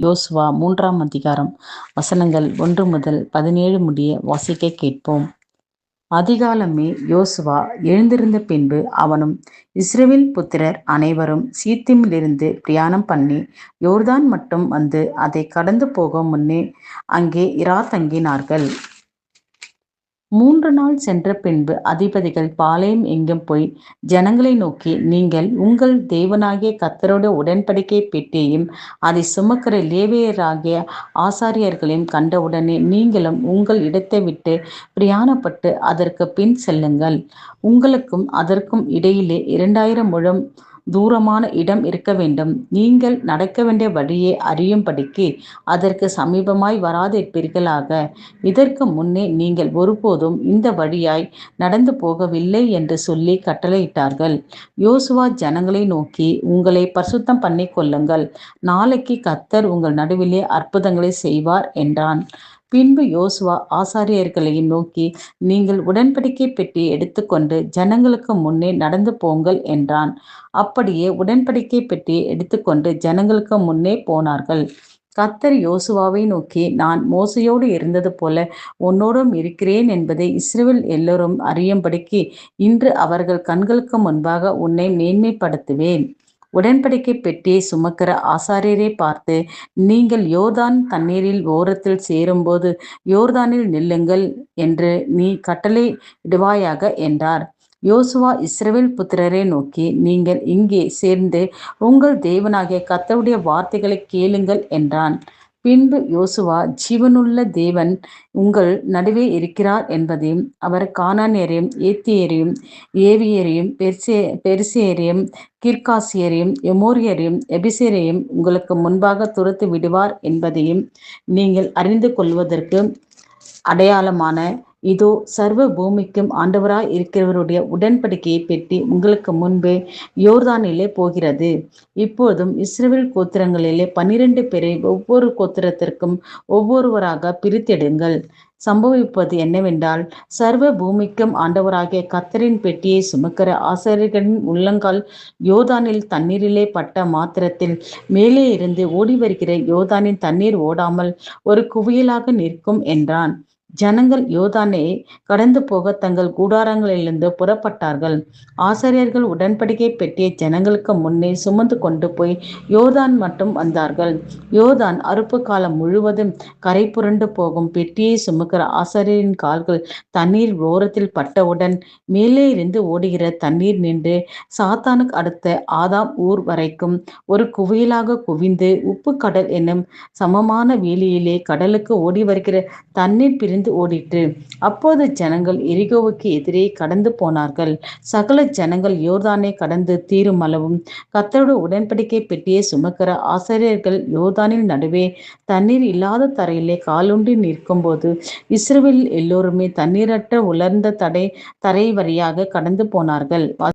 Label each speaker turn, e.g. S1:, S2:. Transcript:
S1: யோசுவா 3ஆம் அதிகாரம் வசனங்கள் 1 முதல் 17 முடிய வாசிக்க கேட்போம். அதிகாலமே யோசுவா எழுந்திருந்த பின்பு அவனும் இஸ்ரவேல் புத்திரர் அனைவரும் சீத்திமிலிருந்து பிரயாணம் பண்ணி யோர்தான் மட்டும் வந்து அதை கடந்து போகும் முன்னே அங்கே இராத்தங்கினார்கள். 3 நாள் சென்ற பின்பு அதிபதிகள் பாளையம் எங்கும் போய் ஜனங்களை நோக்கி, நீங்கள் உங்கள் தேவனாகிய கர்த்தருடைய உடன்படிக்கை பெட்டியையும் அதை சுமக்கிற லேவியராகிய ஆசாரியர்களையும் கண்டவுடனே நீங்களும் உங்கள் இடத்தை விட்டு பிரயாணப்பட்டு அதற்கு பின் செல்லுங்கள். உங்களுக்கும் அதற்கும் இடையிலே 2000 முழம் தூரமான இடம் இருக்க வேண்டும். நீங்கள் நடக்க வேண்டிய வழியை அறியும்படிக்கு அதற்கு சமீபமாய் வராதிருப்பீர்களாக. இதற்கு முன்னே நீங்கள் ஒருபோதும் இந்த வழியாய் நடந்து போகவில்லை என்று சொல்லி கட்டளையிட்டார்கள். யோசுவா ஜனங்களை நோக்கி, உங்களை பரிசுத்தம் பண்ணிக் கொள்ளுங்கள், நாளைக்கு கர்த்தர் உங்கள் நடுவிலே அற்புதங்களை செய்வார் என்றான். பின்பு யோசுவா ஆசாரியர்களையும் நோக்கி, நீங்கள் உடன்படிக்கை பெட்டியை எடுத்துக்கொண்டு ஜனங்களுக்கு முன்னே நடந்து போங்கள் என்றான். அப்படியே உடன்படிக்கை பெட்டியை எடுத்துக்கொண்டு ஜனங்களுக்கு முன்னே போனார்கள். கர்த்தர் யோசுவாவை நோக்கி, நான் மோசேயோடு இருந்தது போல உன்னோடும் இருக்கிறேன் என்பதை இஸ்ரவேல் எல்லோரும் அறியும்படிக்கு இன்று அவர்கள் கண்களுக்கு முன்பாக உன்னை மேன்மைப்படுத்துவேன். உடன்படிக்கை பெட்டியை சுமக்கிற ஆசாரியரை பார்த்து, நீங்கள் யோர்தான் தண்ணீரில் ஓரத்தில் சேரும்போது யோர்தானில் நில்லுங்கள் என்று நீ கட்டளையிடுவாயாக என்றார். யோசுவா இஸ்ரவேல் புத்திரரை நோக்கி, நீங்கள் இங்கே சேர்ந்து உங்கள் தேவனாகிய கர்த்தருடைய வார்த்தைகளை கேளுங்கள் என்றான். பின்பு யோசுவா, ஜீவனுள்ள தேவன் உங்கள் நடுவே இருக்கிறார் என்பதையும் அவர் கானானியரையும் ஏத்தியரையும் ஏவியரையும் பெரிசியரையும் கிர்காசியரையும் எமோரியரையும் எபிசியரையும் உங்களுக்கு முன்பாக துரத்தி விடுவார் என்பதையும் நீங்கள் அறிந்து கொள்வதற்கு அடையாளமான இதோ சர்வ பூமிக்கும் ஆண்டவராய் இருக்கிறவருடைய உடன்படிக்கையை பெட்டி உங்களுக்கு முன்பே யோர்தானிலே போகிறது. இப்போதும் இஸ்ரவேல் கோத்திரங்களிலே 12 பேரை ஒவ்வொரு கோத்திரத்திற்கும் ஒவ்வொருவராக பிரித்தெடுங்கள். சம்பவிப்பது என்னவென்றால், சர்வ பூமிக்கும் ஆண்டவராகிய கர்த்தரின் பெட்டியை சுமக்கிற ஆசாரியர்களின் உள்ளங்கால் யோர்தானில் தண்ணீரிலே பட்ட மாத்திரத்தில் மேலே இருந்து ஓடி வருகிற யோர்தானின் தண்ணீர் ஓடாமல் ஒரு குவியலாக நிற்கும் என்றான். ஜனங்கள் யோர்தானை கடந்து போக தங்கள் கூடாரங்களிலிருந்து புறப்பட்டார்கள். ஆசாரியர்கள் உடன்படிக்கை பெட்டியை ஜனங்களுக்கு முன்னே சுமந்து கொண்டு போய் யோர்தான் மட்டும் வந்தார்கள். யோர்தான் அறுப்பு காலம் முழுவதும் கரை புரண்டு போகும். பெட்டியை சுமக்கிற ஆசாரியரின் கால்கள் தண்ணீர் ஓரத்தில் பட்டவுடன் மேலே இருந்து ஓடுகிற தண்ணீர் நின்று சாத்தானுக்கு அடுத்த ஆதாம் ஊர் வரைக்கும் ஒரு குவியலாக குவிந்து உப்பு கடல் என்னும் சமமான வேலியிலே கடலுக்கு ஓடி வருகிற தண்ணீர் பிரிந்து ஓடிற்று. அப்போது ஜனங்கள் எரிகோவுக்கு எதிரே கடந்து போனார்கள். சகல ஜனங்கள் யோர்தானை கடந்து தீரும் அளவும் கர்த்தருடைய உடன்படிக்கை பெட்டியை சுமக்கிற ஆசாரியர்கள் யோர்தானின் நடுவே தண்ணீர் இல்லாத தரையிலே காலூன்றி நிற்கும்போது இஸ்ரவேல் எல்லோருமே தண்ணீரற்ற உலர்ந்த தரை வழியாக கடந்து போனார்கள்.